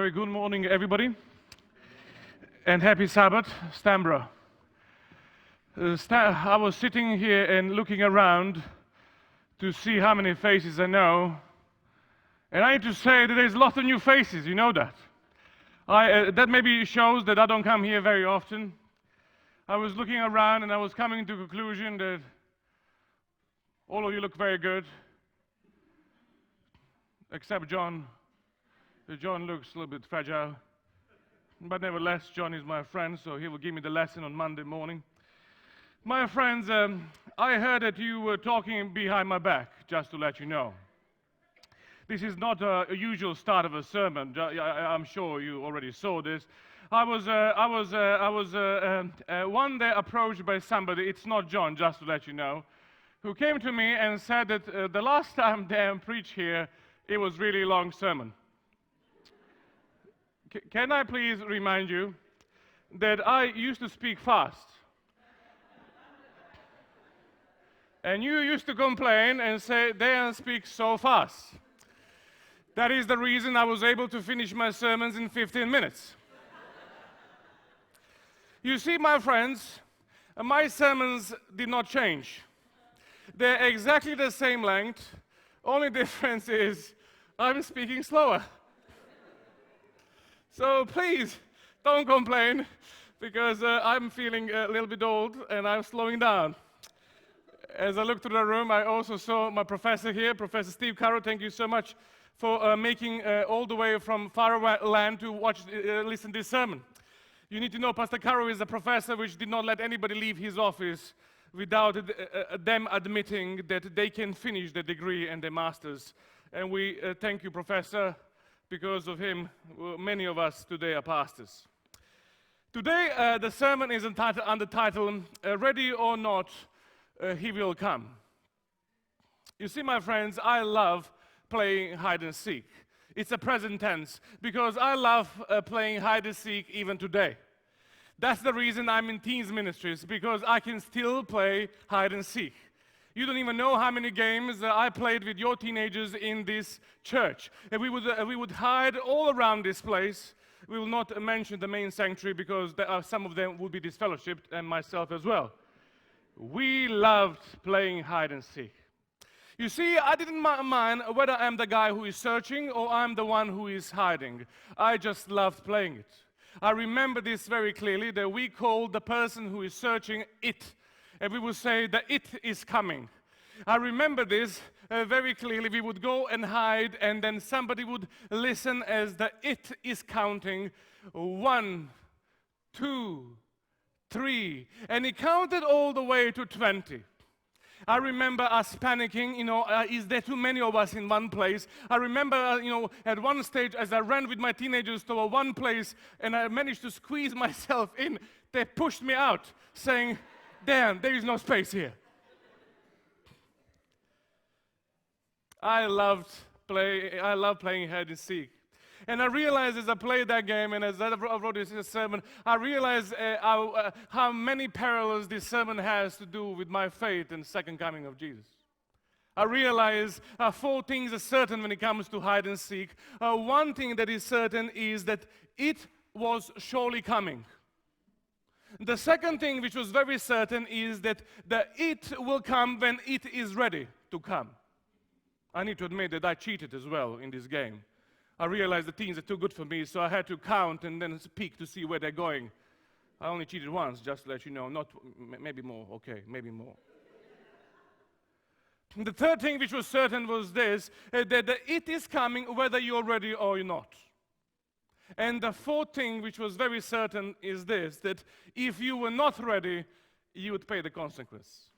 Very good morning, everybody, and happy Sabbath, Stanborough. I was sitting here and looking around to see how many faces I know, and I need to say that there's lots of new faces, you know that. That maybe shows that I don't come here very often. I was looking around and I was coming to the conclusion that all of you look very good, except John. John looks a little bit fragile, but nevertheless, John is my friend, so he will give me the lesson on Monday morning. My friends, I heard that you were talking behind my back, just to let you know. This is not a usual start of a sermon. I'm sure you already saw this. I was one day approached by somebody, it's not John, just to let you know, who came to me and said that the last time Dan preached here, it was really a long sermon. Can I please remind you that I used to speak fast? And you used to complain and say, Dejan speaks so fast. That is the reason I was able to finish my sermons in 15 minutes. You see, my friends, my sermons did not change. They're exactly the same length. Only difference is I'm speaking slower. So please, don't complain, because I'm feeling a little bit old and I'm slowing down. As I looked through the room, I also saw my professor here, Professor Steve Carroll. Thank you so much for making all the way from far away land to listen to this sermon. You need to know Pastor Carroll is a professor which did not let anybody leave his office without them admitting that they can finish their degree and their master's. And we thank you, Professor. Because of him, many of us today are pastors. Today, the sermon is under title, Ready or Not, He Will Come. You see, my friends, I love playing hide and seek. It's a present tense, because I love playing hide and seek even today. That's the reason I'm in teens ministries, because I can still play hide and seek. You don't even know how many games I played with your teenagers in this church. And we would hide all around this place. We will not mention the main sanctuary because some of them would be disfellowshipped, and myself as well. We loved playing hide and seek. You see, I didn't mind whether I'm the guy who is searching or I'm the one who is hiding. I just loved playing it. I remember this very clearly, that we called the person who is searching it. And we would say that it is coming. I remember this very clearly. We would go and hide, and then somebody would listen as the it is counting 1, 2, 3, and he counted all the way to 20. I remember us panicking, is there too many of us in one place? I remember, at one stage as I ran with my teenagers to one place and I managed to squeeze myself in, they pushed me out saying, Dan, there is no space here. I love playing hide and seek. And I realized as I played that game and as I wrote this sermon, I realized how many parallels this sermon has to do with my faith and second coming of Jesus. I realize 4 things are certain when it comes to hide and seek. One thing that is certain is that it was surely coming. The second thing which was very certain is that it will come when it is ready to come. I need to admit that I cheated as well in this game. I realized the teens are too good for me, so I had to count and then peek to see where they're going. I only cheated once, just to let you know. Maybe more, okay, maybe more. The third thing which was certain was this, that it is coming whether you're ready or you're not. And the fourth thing which was very certain is this, that if you were not ready, you would pay the consequence.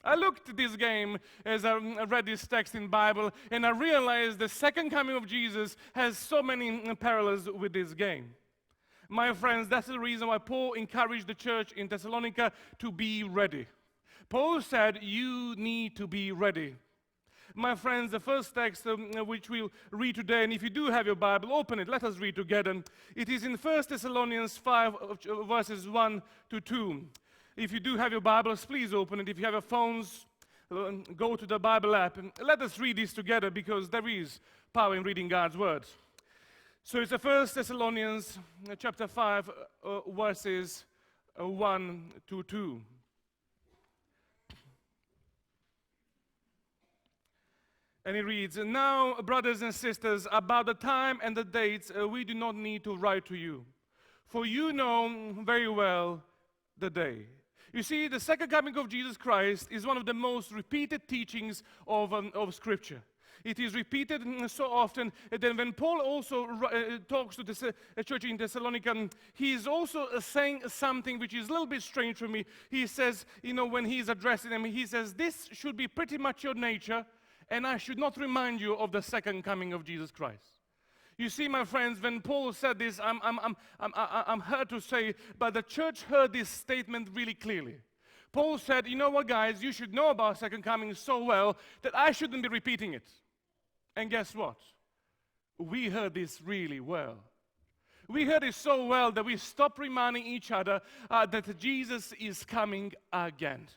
I looked at this game as I read this text in the Bible, and I realized the second coming of Jesus has so many parallels with this game. My friends, that's the reason why Paul encouraged the church in Thessalonica to be ready. Paul said, you need to be ready. My friends, the first text which we'll read today, and if you do have your Bible, open it, let us read together. It is in 1 Thessalonians 5, verses 1 to 2. If you do have your Bibles, please open it. If you have your phones, go to the Bible app. And let us read this together, because there is power in reading God's Word. So it's the 1 Thessalonians chapter 5, verses 1 to 2. And it reads, "Now, brothers and sisters, about the time and the dates, we do not need to write to you, for you know very well the day." You see, the second coming of Jesus Christ is one of the most repeated teachings of Scripture. It is repeated so often that when Paul also talks to the church in Thessalonica, he is also saying something which is a little bit strange for me. He says, when he's addressing them, he says, "This should be pretty much your nature, and I should not remind you of the second coming of Jesus Christ." You see, my friends, when Paul said this, I'm hurt to say, but the church heard this statement really clearly. Paul said, "You know what, guys, you should know about second coming so well that I shouldn't be repeating it." And guess what? We heard this really well. We heard it so well that we stopped reminding each other that Jesus is coming again.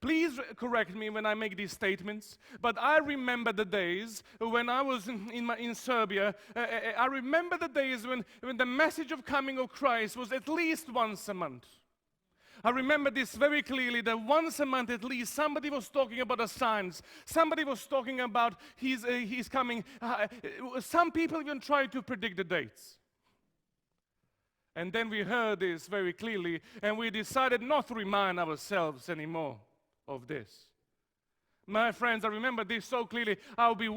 Please correct me when I make these statements, but I remember the days when I was in Serbia. I remember the days when the message of coming of Christ was at least once a month. I remember this very clearly, that once a month at least, somebody was talking about the signs. Somebody was talking about he's coming. Some people even tried to predict the dates. And then we heard this very clearly, and we decided not to remind ourselves anymore of this. My friends, I remember this so clearly. I would be,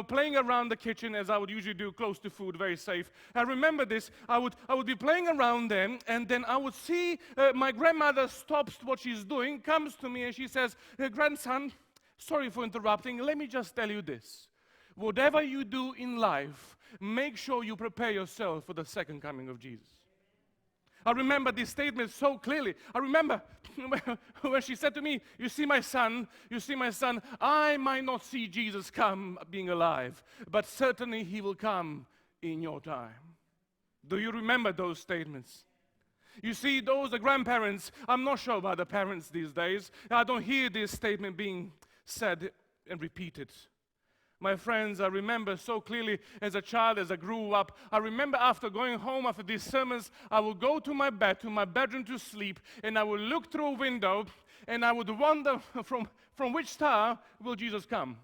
playing around the kitchen as I would usually do, close to food, very safe. I remember this. I would be playing around then, and then I would see my grandmother stops what she's doing, comes to me, and she says, "Grandson, sorry for interrupting. Let me just tell you this. Whatever you do in life, make sure you prepare yourself for the second coming of Jesus." I remember this statement so clearly. I remember when she said to me, you see my son, I might not see Jesus come being alive, but certainly he will come in your time." Do you remember those statements? You see, those are grandparents. I'm not sure about the parents these days. I don't hear this statement being said and repeated. My friends, I remember so clearly as a child, as I grew up, I remember after going home after these sermons, I would go to my bedroom to sleep, and I would look through a window, and I would wonder from which star will Jesus come.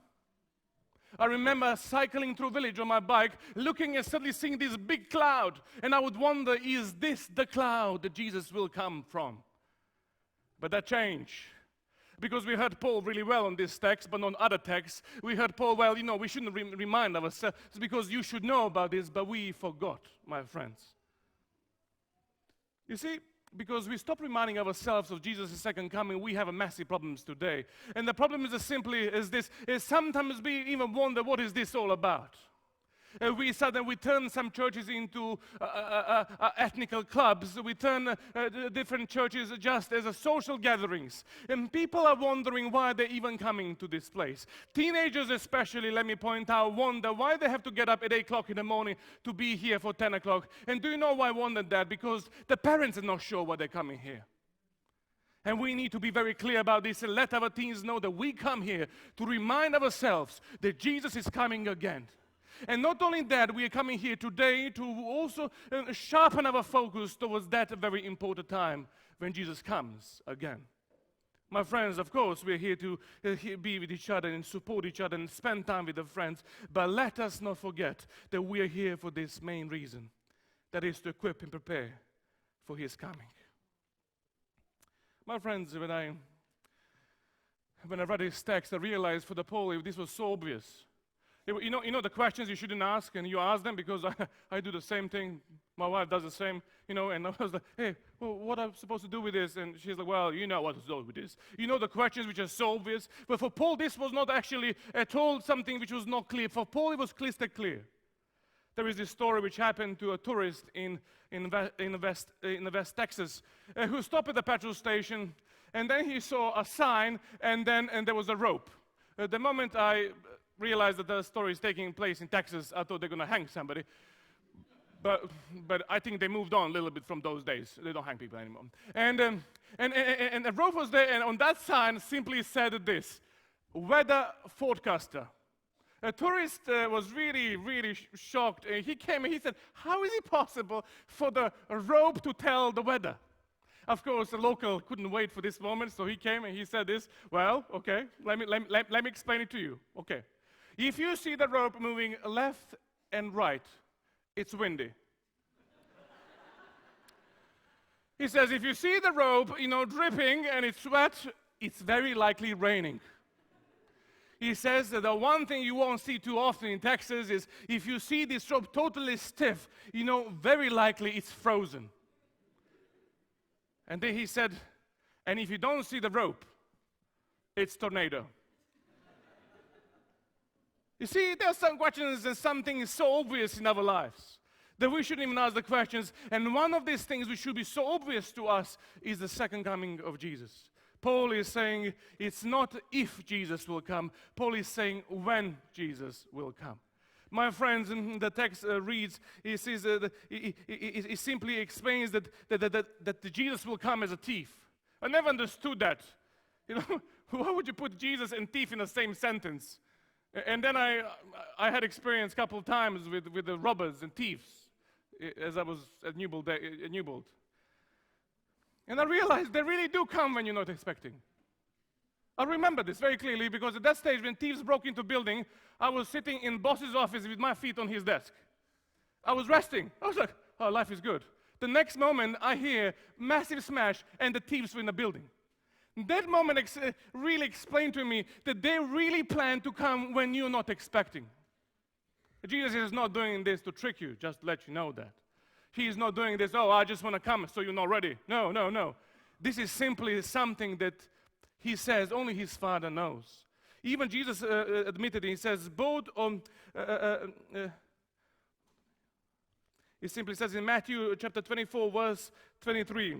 I remember cycling through village on my bike, looking and suddenly seeing this big cloud, and I would wonder, is this the cloud that Jesus will come from? But that changed. Because we heard Paul really well on this text, but on other texts, we heard Paul, we shouldn't remind ourselves, because you should know about this, but we forgot, my friends. You see, because we stop reminding ourselves of Jesus' second coming, we have a massive problems today. And the problem is as simply as this, is sometimes we even wonder, what is this all about? We turn some churches into ethnical clubs. We turn different churches just as a social gatherings. And people are wondering why they're even coming to this place. Teenagers especially, let me point out, wonder why they have to get up at 8 o'clock in the morning to be here for 10 o'clock. And do you know why I wonder that? Because the parents are not sure why they're coming here. And we need to be very clear about this and let our teens know that we come here to remind ourselves that Jesus is coming again. And not only that, we are coming here today to also sharpen our focus towards that very important time when Jesus comes again. My friends, of course, we're here to be with each other and support each other and spend time with our friends. But let us not forget that we are here for this main reason. That is to equip and prepare for His coming. My friends, when I read this text, I realized for the Paul, this was so obvious. You know the questions you shouldn't ask, and you ask them, because I do the same thing. My wife does the same, and I was like, "Hey, well, what am I supposed to do with this?" And she's like, "Well, you know what to do with this." You know the questions which are so obvious. But for Paul, this was not actually at all something which was not clear. For Paul, it was crystal clear. There is this story which happened to a tourist in West Texas who stopped at the petrol station, and then he saw a sign, and there was a rope. The moment I realized that the story is taking place in Texas, I thought they're going to hang somebody. But I think they moved on a little bit from those days. They don't hang people anymore. And the rope was there, and on that sign simply said this: weather forecaster. A tourist was really, really shocked. He came and he said, how is it possible for the rope to tell the weather? Of course, the local couldn't wait for this moment, so he came and he said this. Well, okay, let me explain it to you. Okay. If you see the rope moving left and right, it's windy. He says, if you see the rope, dripping and it's wet, it's very likely raining. He says that the one thing you won't see too often in Texas is if you see this rope totally stiff, very likely it's frozen. And then he said, and if you don't see the rope, it's tornado. You see, there are some questions and some things so obvious in our lives that we shouldn't even ask the questions. And one of these things which should be so obvious to us is the second coming of Jesus. Paul is saying it's not if Jesus will come. Paul is saying when Jesus will come. My friends, in the text reads, he says, he simply explains that Jesus will come as a thief. I never understood that. Why would you put Jesus and thief in the same sentence? And then I had experience a couple of times with the robbers and thieves as I was at Newbold. And I realized they really do come when you're not expecting. I remember this very clearly because at that stage when thieves broke into a building, I was sitting in boss's office with my feet on his desk. I was resting. I was like, oh, life is good. The next moment I hear massive smash and the thieves were in the building. That moment really explained to me that they really plan to come when you're not expecting. Jesus is not doing this to trick you, just to let you know that. He is not doing this, I just want to come so you're not ready. No. This is simply something that he says only his Father knows. Even Jesus admitted, he says, he simply says in Matthew chapter 24, verse 23,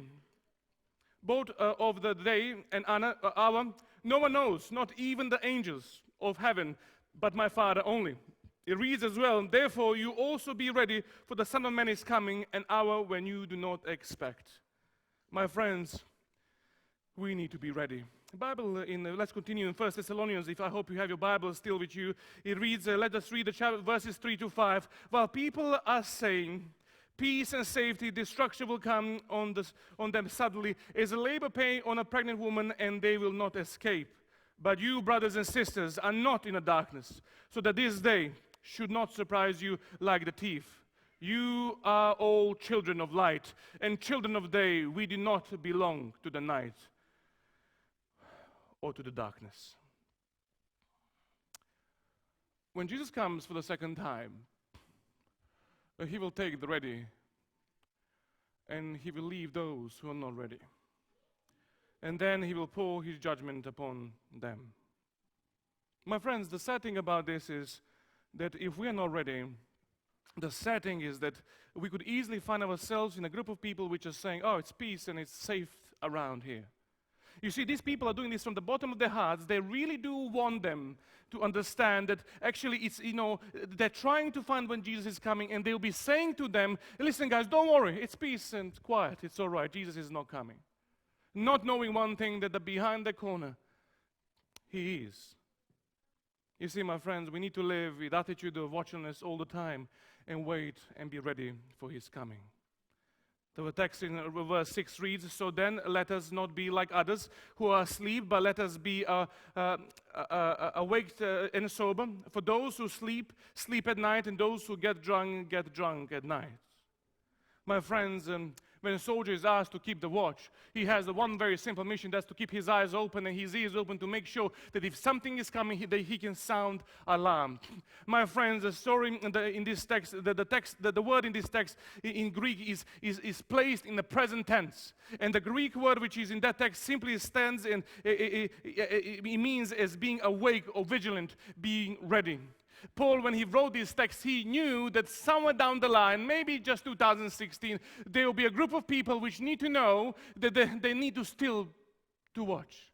both of the day and hour, no one knows, not even the angels of heaven, but my Father only. It reads as well, therefore you also be ready, for the Son of Man is coming an hour when you do not expect. My friends, we need to be ready. The Bible, let's continue in 1 Thessalonians, I hope you have your Bible still with you. It reads, let us read the chapter, verses 3 to 5. While people are saying, peace and safety, destruction will come on them suddenly, as a labor pain on a pregnant woman, and they will not escape. But you, brothers and sisters, are not in the darkness, so that this day should not surprise you like the thief. You are all children of light and children of day. We do not belong to the night or to the darkness. When Jesus comes for the second time, he will take the ready and he will leave those who are not ready. And then he will pour his judgment upon them. My friends, the sad thing about this is that if we are not ready, the sad thing is that we could easily find ourselves in a group of people which are saying, it's peace and it's safe around here. You see, these people are doing this from the bottom of their hearts. They really do want them to understand that actually it's, they're trying to find when Jesus is coming, and they'll be saying to them, listen guys, don't worry, it's peace and quiet, it's all right, Jesus is not coming. Not knowing one thing, that behind the corner, he is. You see, my friends, we need to live with attitude of watchfulness all the time and wait and be ready for his coming. The text in verse 6 reads, so then let us not be like others who are asleep, but let us be awake and sober. For those who sleep, sleep at night, and those who get drunk at night. My friends, when a soldier is asked to keep the watch, he has the one very simple mission, that's to keep his eyes open and his ears open to make sure that if something is coming, he can sound alarm. My friends, the story in this text, the word in this text in Greek is placed in the present tense. And the Greek word which is in that text simply stands in, it means as being awake or vigilant, being ready. Paul, when he wrote this text, he knew that somewhere down the line, maybe just 2016, there will be a group of people which need to know that they need to still to watch.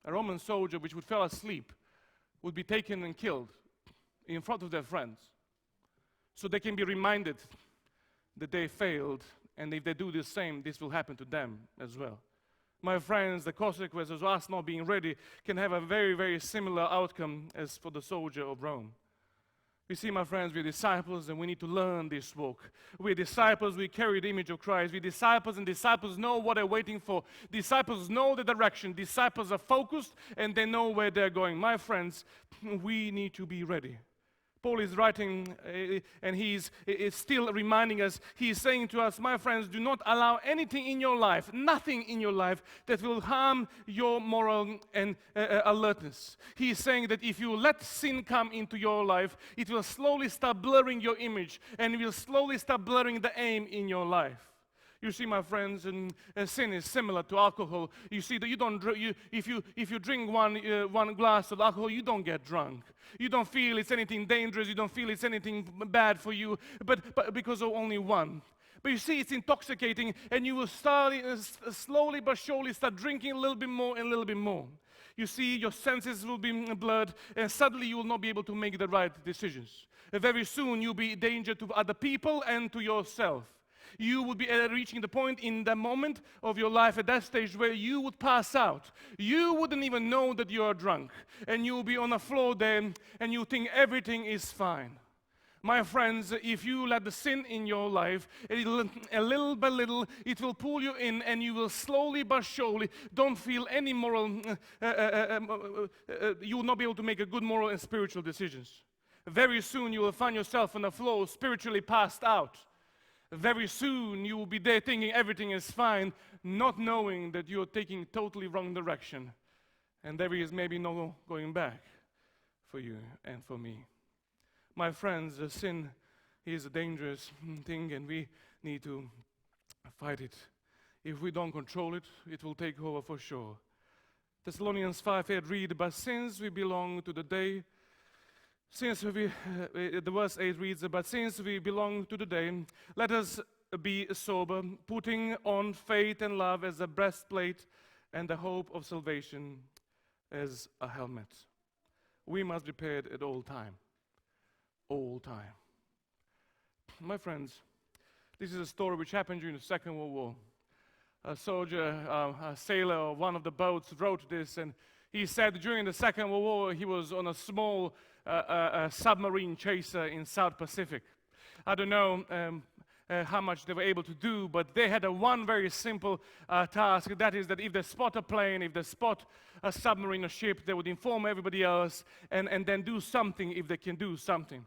A Roman soldier which would fall asleep would be taken and killed in front of their friends, so they can be reminded that they failed, and if they do the same, this will happen to them as well. My friends, the consequences of us not being ready can have a very, very similar outcome as for the soldier of Rome. You see, my friends, we're disciples and we need to learn this walk. We're disciples, we carry the image of Christ. We're disciples and disciples know what they're waiting for. Disciples know the direction. Disciples are focused and they know where they're going. My friends, we need to be ready. Paul is writing and he's still reminding us, he's saying to us, my friends, do not allow anything in your life, nothing in your life that will harm your moral and alertness. He's saying that if you let sin come into your life, it will slowly start blurring your image and it will slowly start blurring the aim in your life. You see, my friends, and sin is similar to alcohol. You see that if you drink one glass of alcohol, you don't get drunk. You don't feel it's anything dangerous. You don't feel it's anything bad for you, but because of only one. But you see, it's intoxicating, and you will start slowly but surely start drinking a little bit more and a little bit more. You see, your senses will be blurred, and suddenly you will not be able to make the right decisions. Very soon, you'll be a danger to other people and to yourself. You would be reaching the point in the moment of your life at that stage where you would pass out. You wouldn't even know that you are drunk. And you will be on the floor there and you think everything is fine. My friends, if you let the sin in your life, a little by little, it will pull you in and you will slowly but surely don't feel any moral, you will not be able to make a good moral and spiritual decisions. Very soon you will find yourself on the floor spiritually passed out. Very soon you will be there thinking everything is fine, not knowing that you're taking totally wrong direction. And there is maybe no going back for you and for me. My friends, sin is a dangerous thing and we need to fight it. If we don't control it, it will take over for sure. Thessalonians 5:8 read, but since we belong to the day, the verse 8 reads, but since we belong to the day, let us be sober, putting on faith and love as a breastplate and the hope of salvation as a helmet. We must be prepared at all time. All time. My friends, this is a story which happened during the Second World War. A soldier, a sailor of one of the boats wrote this, and he said during the Second World War he was on a small submarine chaser in South Pacific. I don't know how much they were able to do, but they had one very simple task. That is that if they spot a plane, if they spot a submarine or ship, they would inform everybody else and then do something if they can do something.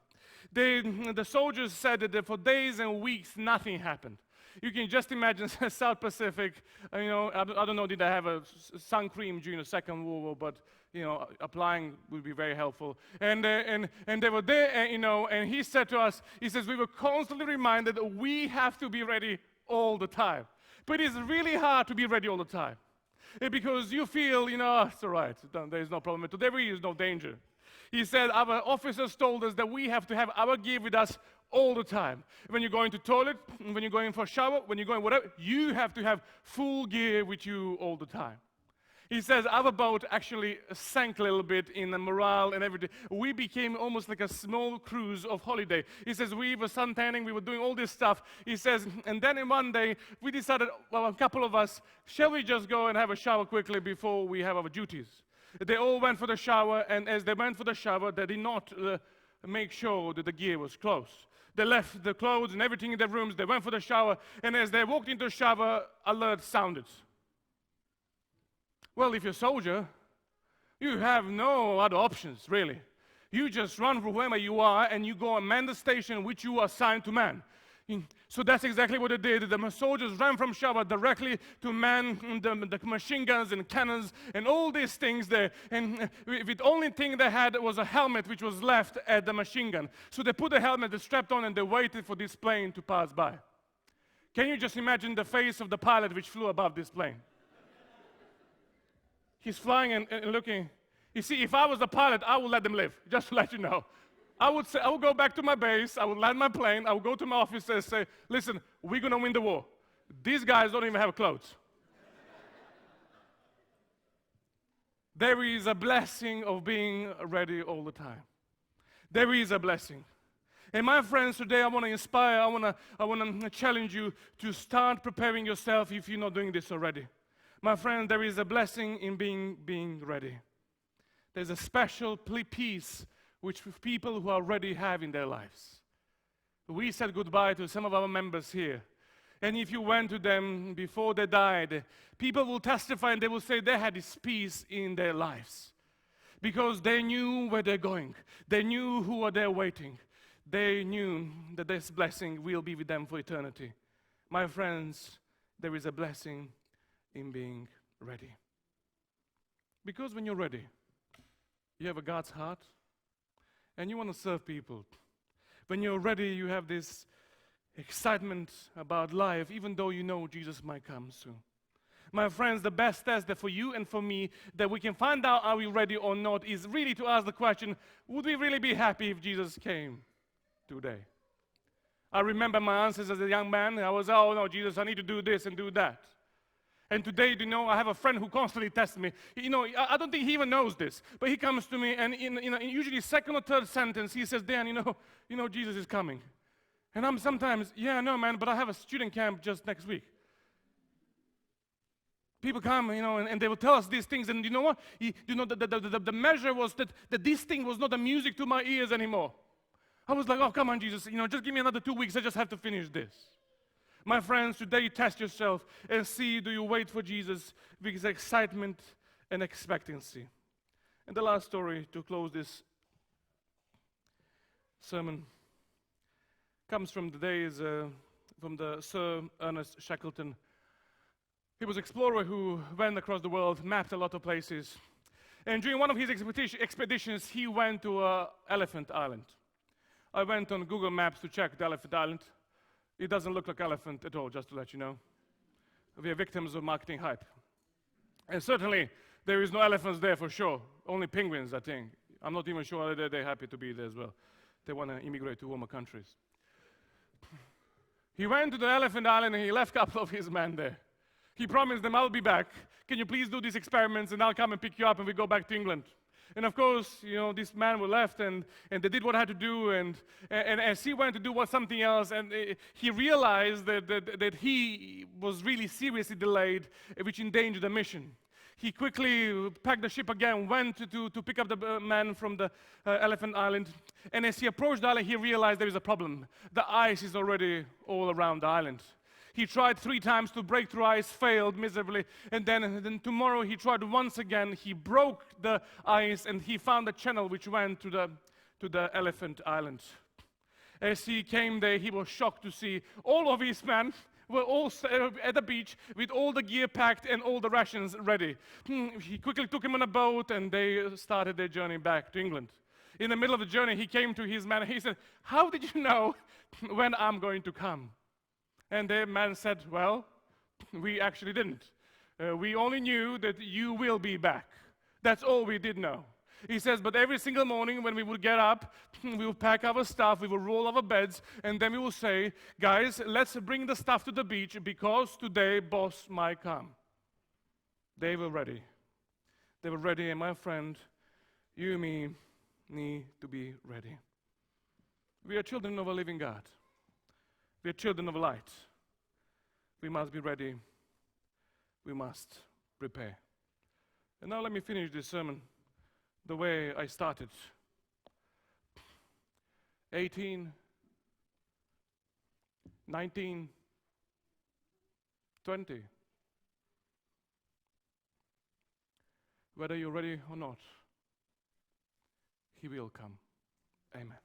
The soldiers said that for days and weeks nothing happened. You can just imagine South Pacific, I don't know, did they have a sun cream during the Second World War, but, applying would be very helpful. And they were there, and he said to us, he says, we were constantly reminded that we have to be ready all the time. But it's really hard to be ready all the time. Because you feel, it's all right, there's no problem. There is no danger. He said, our officers told us that we have to have our gear with us all the time. When you're going to toilet, when you're going for a shower, when you're going whatever, you have to have full gear with you all the time. He says our boat actually sank a little bit in the morale and everything. We became almost like a small cruise of holiday. He says we were suntanning, we were doing all this stuff. He says, and then in one day, we decided, well, a couple of us, shall we just go and have a shower quickly before we have our duties? They all went for the shower, and as they went for the shower, they did not make sure that the gear was closed. They left the clothes and everything in their rooms. They went for the shower, and as they walked into the shower, alert sounded. Well, if you're a soldier, you have no other options, really. You just run from wherever you are, and you go and man the station which you are assigned to man. So that's exactly what they did. The soldiers ran from shower directly to man the machine guns and cannons and all these things there. And the only thing they had was a helmet which was left at the machine gun. So they put the helmet, they strapped on, and they waited for this plane to pass by. Can you just imagine the face of the pilot which flew above this plane? He's flying and looking. You see, if I was the pilot, I would let them live, just to let you know. I would go back to my base, I would land my plane, I would go to my office and say, listen, we're going to win the war. These guys don't even have clothes. There is a blessing of being ready all the time. There is a blessing. And my friends, today I want to inspire, I want to challenge you to start preparing yourself if you're not doing this already. My friend, there is a blessing in being ready. There's a special peace which people who are ready have in their lives. We said goodbye to some of our members here. And if you went to them before they died, people will testify and they will say they had this peace in their lives. Because they knew where they're going. They knew who are there waiting. They knew that this blessing will be with them for eternity. My friends, there is a blessing in being ready. Because when you're ready, you have a God's heart and you want to serve people. When you're ready, you have this excitement about life, even though you know Jesus might come soon. My friends, the best test that for you and for me that we can find out are we ready or not is really to ask the question, would we really be happy if Jesus came today? I remember my answers as a young man. I was, oh no, Jesus, I need to do this and do that. And today, you know, I have a friend who constantly tests me. You know, I don't think he even knows this, but he comes to me and in usually second or third sentence, he says, Dan, you know, Jesus is coming. And I'm sometimes, yeah, no, man, but I have a student camp just next week. People come, you know, and they will tell us these things, and you know what? The measure was that this thing was not a music to my ears anymore. I was like, oh, come on, Jesus, you know, just give me another 2 weeks. I just have to finish this. My friends, today test yourself and see, do you wait for Jesus with excitement and expectancy? And the last story to close this sermon comes from the days from the Sir Ernest Shackleton. He was an explorer who went across the world, mapped a lot of places. And during one of his expeditions, he went to Elephant Island. I went on Google Maps to check the Elephant Island. It doesn't look like elephant at all, just to let you know. We are victims of marketing hype. And certainly, there is no elephants there for sure. Only penguins, I think. I'm not even sure that they're happy to be there as well. They want to immigrate to warmer countries. He went to the Elephant Island and he left a couple of his men there. He promised them, I'll be back. Can you please do these experiments and I'll come and pick you up and we go back to England. And of course, you know, these men were left and they did what I had to do. And as he went to do something else, and he realized that he was really seriously delayed, which endangered the mission. He quickly packed the ship again, went to pick up the man from the Elephant Island. And as he approached the island, he realized there is a problem. The ice is already all around the island. He tried 3 times to break through ice, failed miserably. And then tomorrow he tried once again. He broke the ice and he found a channel which went to the Elephant Island. As he came there, he was shocked to see all of his men were all at the beach with all the gear packed and all the rations ready. He quickly took him on a boat and they started their journey back to England. In the middle of the journey, he came to his man and he said, how did you know when I'm going to come? And the man said, well, we actually didn't. We only knew that you will be back. That's all we did know. He says, but every single morning when we would get up, we will pack our stuff, we will roll our beds, and then we will say, guys, let's bring the stuff to the beach because today boss might come. They were ready. They were ready, and my friend, you and me need to be ready. We are children of a living God. We are children of light. We must be ready. We must prepare. And now let me finish this sermon the way I started. 18, 19, 20. Whether you're ready or not, He will come. Amen.